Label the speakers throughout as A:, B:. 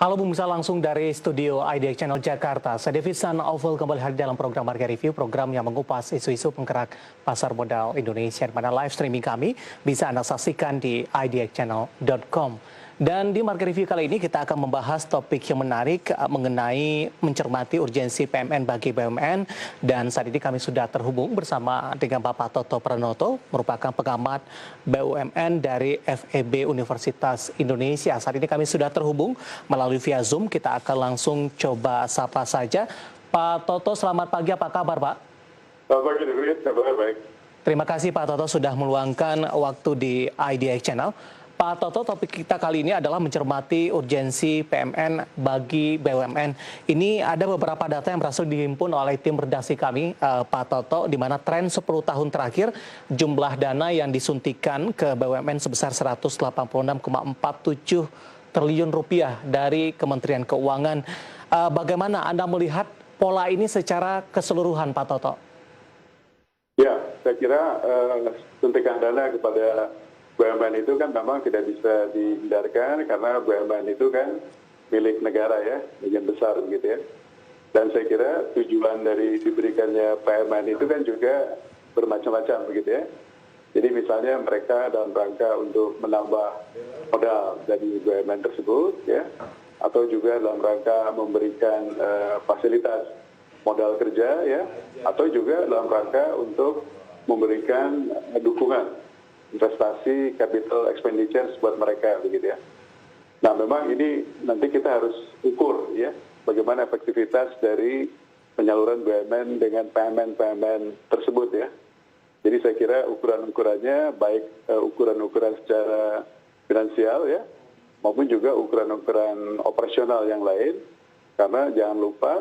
A: Halo pemirsa, langsung dari studio IDX Channel Jakarta. Saya David San Oval kembali hadir dalam program Market Review, program yang mengupas isu-isu penggerak pasar modal Indonesia. Di mana live streaming kami bisa Anda saksikan di idxchannel.com. Dan di Market Review kali ini kita akan membahas topik yang menarik mengenai mencermati urgensi PMN bagi BUMN. Dan saat ini kami sudah terhubung bersama dengan Bapak Toto Pranoto, merupakan pengamat BUMN dari FEB Universitas Indonesia. Saat ini kami sudah terhubung melalui via Zoom. Kita akan langsung coba sapa saja. Pak Toto, selamat pagi. Apa kabar, Pak?
B: Selamat pagi, David. Kabar baik.
A: Terima kasih Pak Toto sudah meluangkan waktu di IDX Channel. Pak Toto, topik kita kali ini adalah mencermati urgensi PMN bagi BUMN. Ini ada beberapa data yang berhasil dihimpun oleh tim redaksi kami, Pak Toto, di mana tren 10 tahun terakhir jumlah dana yang disuntikan ke BUMN sebesar 186,47 triliun rupiah dari Kementerian Keuangan. Bagaimana Anda melihat pola ini secara keseluruhan, Pak Toto?
B: Ya, saya kira suntikan dana kepada BUMN itu kan memang tidak bisa dihindarkan karena BUMN itu kan milik negara ya, bagian besar begitu ya. Dan saya kira tujuan dari diberikannya PMN itu kan juga bermacam-macam begitu ya. Jadi misalnya mereka dalam rangka untuk menambah modal dari BUMN tersebut ya, atau juga dalam rangka memberikan fasilitas modal kerja ya, atau juga dalam rangka untuk memberikan dukungan investasi capital expenditures buat mereka begitu ya. Nah memang ini nanti kita harus ukur ya bagaimana efektivitas dari penyaluran BUMN dengan PMN tersebut ya. Jadi saya kira ukuran-ukurannya baik ukuran-ukuran secara finansial ya maupun juga ukuran-ukuran operasional yang lain, karena jangan lupa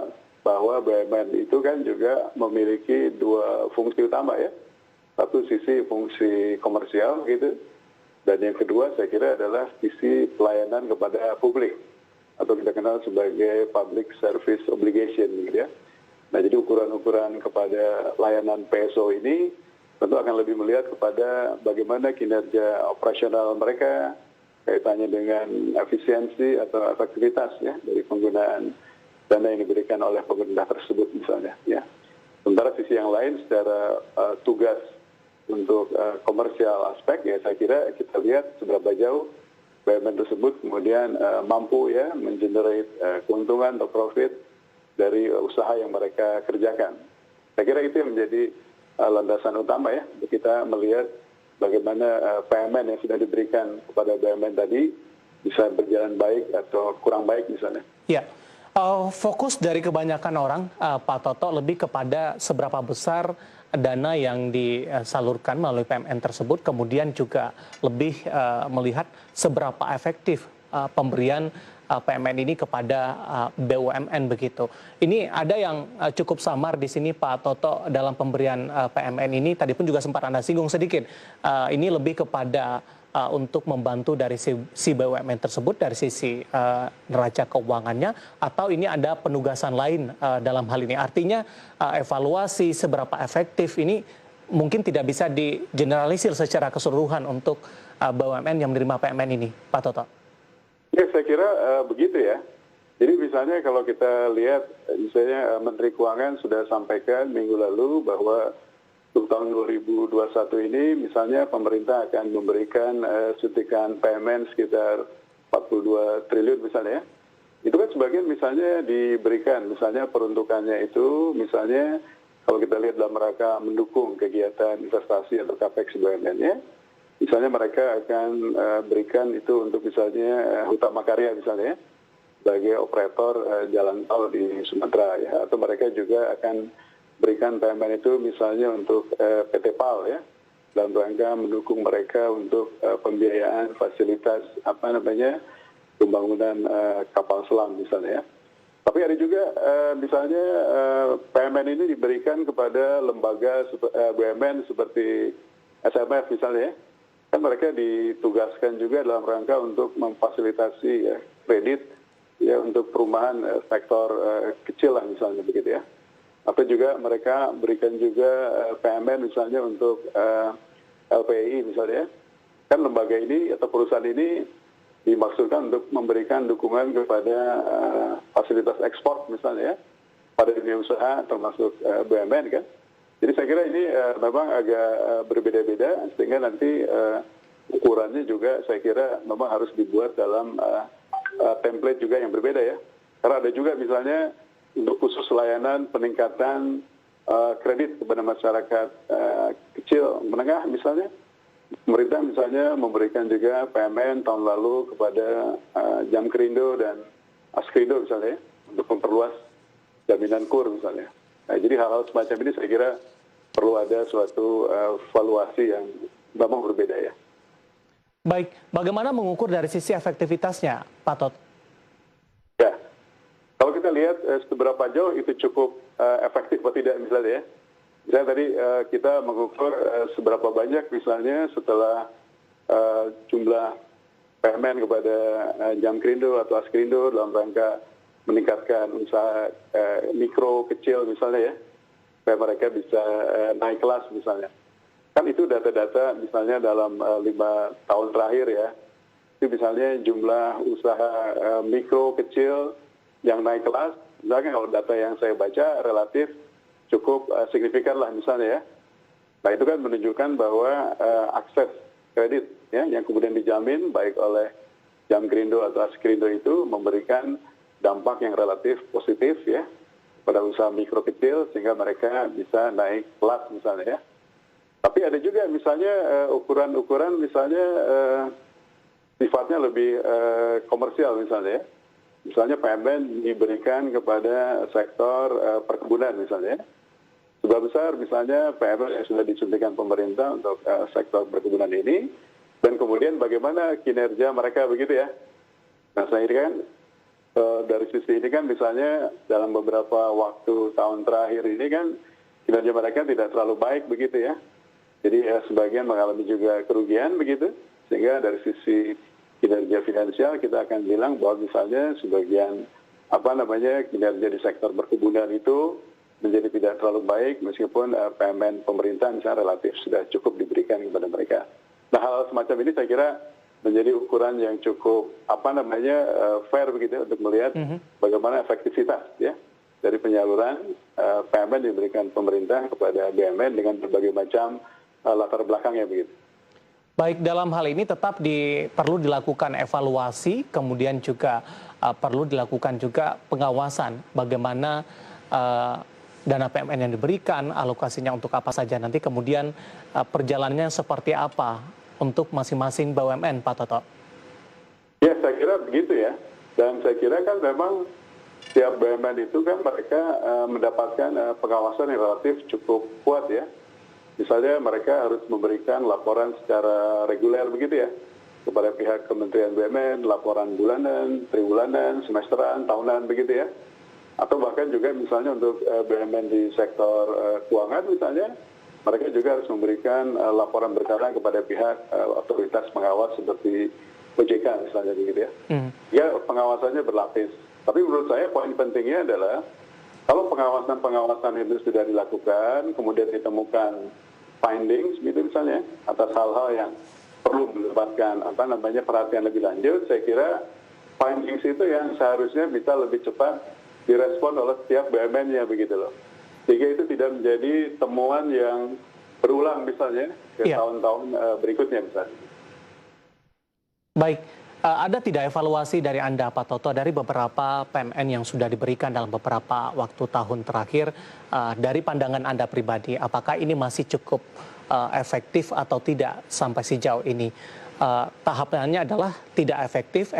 B: bahwa BUMN itu kan juga memiliki dua fungsi utama ya. Satu sisi fungsi komersial gitu, dan yang kedua saya kira adalah sisi pelayanan kepada publik atau kita kenal sebagai public service obligation gitu ya. Nah jadi ukuran-ukuran kepada layanan PSO ini tentu akan lebih melihat kepada bagaimana kinerja operasional mereka kaitannya dengan efisiensi atau efektivitas ya dari penggunaan dana yang diberikan oleh pemerintah tersebut misalnya ya. Sementara sisi yang lain secara tugas untuk komersial aspek ya saya kira kita lihat seberapa jauh BUMN tersebut kemudian mampu ya mengenerate keuntungan atau profit dari usaha yang mereka kerjakan. Saya kira itu yang menjadi landasan utama ya untuk kita melihat bagaimana PMN yang sudah diberikan kepada BUMN tadi bisa berjalan baik atau kurang baik misalnya.
A: Ya. Fokus dari kebanyakan orang, Pak Toto, lebih kepada seberapa besar dana yang disalurkan melalui PMN tersebut, kemudian juga lebih melihat seberapa efektif pemberian PMN ini kepada BUMN begitu. Ini ada yang cukup samar di sini Pak Toto dalam pemberian PMN ini, tadi pun juga sempat Anda singgung sedikit, ini lebih kepada untuk membantu dari si BUMN tersebut dari sisi neraca keuangannya, atau ini ada penugasan lain dalam hal ini. Artinya evaluasi seberapa efektif ini mungkin tidak bisa digeneralisir secara keseluruhan untuk BUMN yang menerima PMN ini, Pak Toto.
B: Ya saya kira begitu ya. Jadi misalnya kalau kita lihat misalnya Menteri Keuangan sudah sampaikan minggu lalu bahwa untuk tahun 2021 ini misalnya pemerintah akan memberikan suntikan PMN sekitar 42 triliun misalnya. Itu kan sebagian misalnya diberikan, misalnya peruntukannya itu misalnya kalau kita lihat dalam rangka mendukung kegiatan investasi atau capex BUMN-nya, misalnya mereka akan berikan itu untuk misalnya Hutama Karya misalnya sebagai operator jalan tol di Sumatera ya, atau mereka juga akan berikan PMN itu misalnya untuk PT PAL ya, dalam rangka mendukung mereka untuk pembiayaan fasilitas pembangunan kapal selam misalnya ya. Tapi ada juga misalnya PMN ini diberikan kepada lembaga BUMN seperti SMF misalnya ya. Kan mereka ditugaskan juga dalam rangka untuk memfasilitasi ya, kredit ya untuk perumahan sektor kecil lah misalnya begitu ya. Atau juga mereka berikan juga PMN misalnya untuk LPI misalnya. Kan lembaga ini atau perusahaan ini dimaksudkan untuk memberikan dukungan kepada fasilitas ekspor misalnya ya, pada dunia usaha termasuk BUMN kan. Jadi saya kira ini memang agak berbeda-beda, sehingga nanti ukurannya juga saya kira memang harus dibuat dalam template juga yang berbeda ya. Karena ada juga misalnya untuk khusus layanan peningkatan kredit kepada masyarakat kecil menengah misalnya. Pemerintah misalnya memberikan juga PMN tahun lalu kepada Jamkrindo dan Askrindo misalnya ya, untuk memperluas jaminan KUR misalnya. Nah, jadi hal-hal semacam ini saya kira perlu ada suatu valuasi yang memang berbeda ya.
A: Baik, bagaimana mengukur dari sisi efektivitasnya, Pak Tot?
B: Ya, kalau kita lihat seberapa jauh itu cukup efektif atau tidak misalnya ya. Misalnya tadi kita mengukur seberapa banyak misalnya setelah jumlah PMN kepada Jamkrindo atau Askrindo dalam rangka meningkatkan usaha mikro kecil misalnya ya, supaya mereka bisa naik kelas misalnya. Kan itu data-data misalnya dalam 5 tahun terakhir ya, itu misalnya jumlah usaha mikro kecil yang naik kelas, misalnya kalau data yang saya baca relatif cukup signifikan lah misalnya ya. Nah itu kan menunjukkan bahwa akses kredit ya yang kemudian dijamin baik oleh Jamkrindo atau Askrindo itu memberikan dampak yang relatif positif ya pada usaha mikro kecil sehingga mereka bisa naik kelas misalnya ya. Tapi ada juga misalnya ukuran-ukuran misalnya sifatnya lebih komersial misalnya ya. Misalnya PMN diberikan kepada sektor perkebunan misalnya. Seberapa besar misalnya PMN yang sudah disuntikan pemerintah untuk sektor perkebunan ini dan kemudian bagaimana kinerja mereka begitu ya. Nah saya ini kan dari sisi ini kan misalnya dalam beberapa waktu tahun terakhir ini kan kinerja mereka tidak terlalu baik begitu ya. Jadi sebagian mengalami juga kerugian begitu. Sehingga dari sisi kinerja finansial kita akan bilang bahwa misalnya sebagian kinerja di sektor perkebunan itu menjadi tidak terlalu baik meskipun PMN pemerintah misalnya relatif sudah cukup diberikan kepada mereka. Nah hal semacam ini saya kira menjadi ukuran yang cukup fair begitu untuk melihat bagaimana efektivitas ya dari penyaluran PMN diberikan pemerintah kepada BUMN dengan berbagai macam latar belakangnya begitu.
A: Baik, dalam hal ini tetap perlu dilakukan evaluasi, kemudian juga perlu dilakukan juga pengawasan bagaimana dana PMN yang diberikan, alokasinya untuk apa saja nanti, kemudian perjalanannya seperti apa untuk masing-masing BUMN, Pak Toto?
B: Ya, saya kira begitu ya. Dan saya kira kan memang setiap BUMN itu kan mereka mendapatkan pengawasan yang relatif cukup kuat ya. Misalnya mereka harus memberikan laporan secara reguler begitu ya kepada pihak Kementerian BUMN, laporan bulanan, triwulan, semesteran, tahunan begitu ya. Atau bahkan juga misalnya untuk BUMN di sektor keuangan misalnya, mereka juga harus memberikan laporan berkala kepada pihak otoritas pengawas seperti OJK misalnya begitu ya. Ya pengawasannya berlapis. Tapi menurut saya poin pentingnya adalah kalau pengawasan itu sudah dilakukan, kemudian ditemukan findings gitu misalnya atas hal-hal yang perlu mendapatkan perhatian lebih lanjut, saya kira findings itu yang seharusnya bisa lebih cepat direspon oleh setiap BUMN-nya begitu loh. Sehingga itu tidak menjadi temuan yang berulang misalnya ke tahun-tahun berikutnya misalnya.
A: Baik, ada tidak evaluasi dari Anda Pak Toto dari beberapa PMN yang sudah diberikan dalam beberapa waktu tahun terakhir, dari pandangan Anda pribadi, apakah ini masih cukup efektif atau tidak sampai sejauh ini? Tahapannya adalah tidak efektif,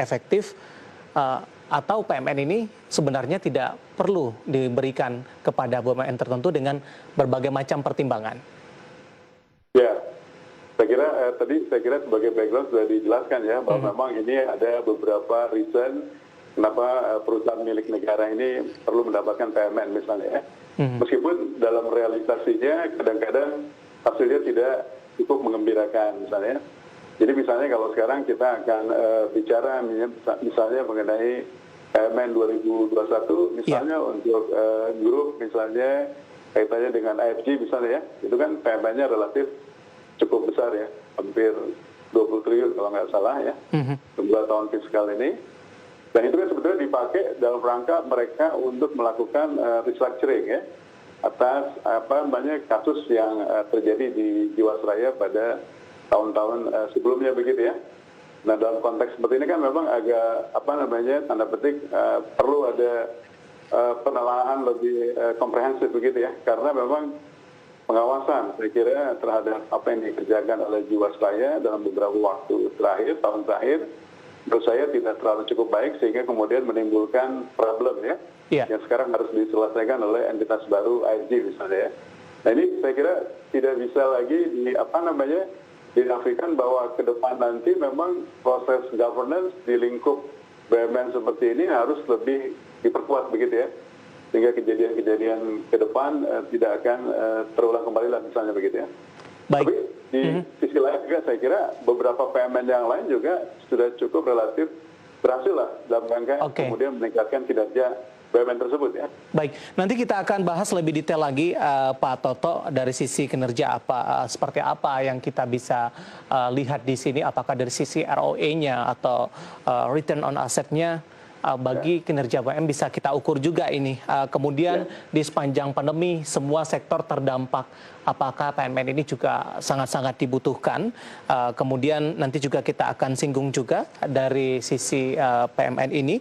A: atau PMN ini sebenarnya tidak perlu diberikan kepada BUMN tertentu dengan berbagai macam pertimbangan? Ya,
B: saya kira sebagai background sudah dijelaskan ya bahwa memang ini ada beberapa reason kenapa perusahaan milik negara ini perlu mendapatkan PMN misalnya ya. Meskipun dalam realisasinya kadang-kadang hasilnya tidak cukup mengembirakan misalnya. Jadi misalnya kalau sekarang kita akan bicara misalnya mengenai PMN 2021 misalnya untuk grup misalnya kaitannya dengan AFG misalnya ya, itu kan PMN-nya relatif cukup besar ya, hampir 20 triliun kalau nggak salah ya, kedua tahun fiskal ini. Dan itu kan sebetulnya dipakai dalam rangka mereka untuk melakukan restructuring ya, atas kasus yang terjadi di Jiwasraya pada tahun-tahun sebelumnya begitu ya. Nah dalam konteks seperti ini kan memang agak tanda petik perlu ada penelaahan lebih komprehensif begitu ya, karena memang pengawasan saya kira terhadap apa yang dikerjakan oleh Jiwasraya dalam beberapa waktu terakhir, tahun terakhir, menurut saya tidak terlalu cukup baik sehingga kemudian menimbulkan problem ya, yang sekarang harus diselesaikan oleh entitas baru ASG misalnya ya. Nah ini saya kira tidak bisa lagi dinafikan bahwa ke depan nanti memang proses governance di lingkup BUMN seperti ini harus lebih diperkuat begitu ya, sehingga kejadian-kejadian ke depan tidak akan terulang kembali lah misalnya begitu ya.
A: Baik.
B: Tapi di sisi lain juga saya kira beberapa PMN yang lain juga sudah cukup relatif berhasil lah dalam rangka kemudian meningkatkan kinerja BUMN tersebut ya.
A: Baik, nanti kita akan bahas lebih detail lagi Pak Toto dari sisi kinerja seperti apa yang kita bisa lihat di sini, apakah dari sisi ROE-nya atau return on asset-nya bagi kinerja BUMN bisa kita ukur juga ini. Kemudian di sepanjang pandemi semua sektor terdampak, apakah PMN ini juga sangat-sangat dibutuhkan. Kemudian nanti juga kita akan singgung juga dari sisi PMN ini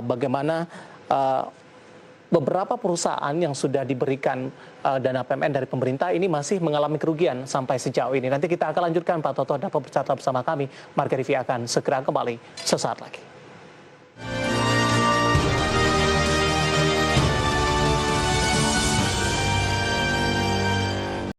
A: bagaimana beberapa perusahaan yang sudah diberikan dana PMN dari pemerintah ini masih mengalami kerugian sampai sejauh ini. Nanti kita akan lanjutkan Pak Toto, dapat bercerita bersama kami. Marga TV akan segera kembali sesaat lagi.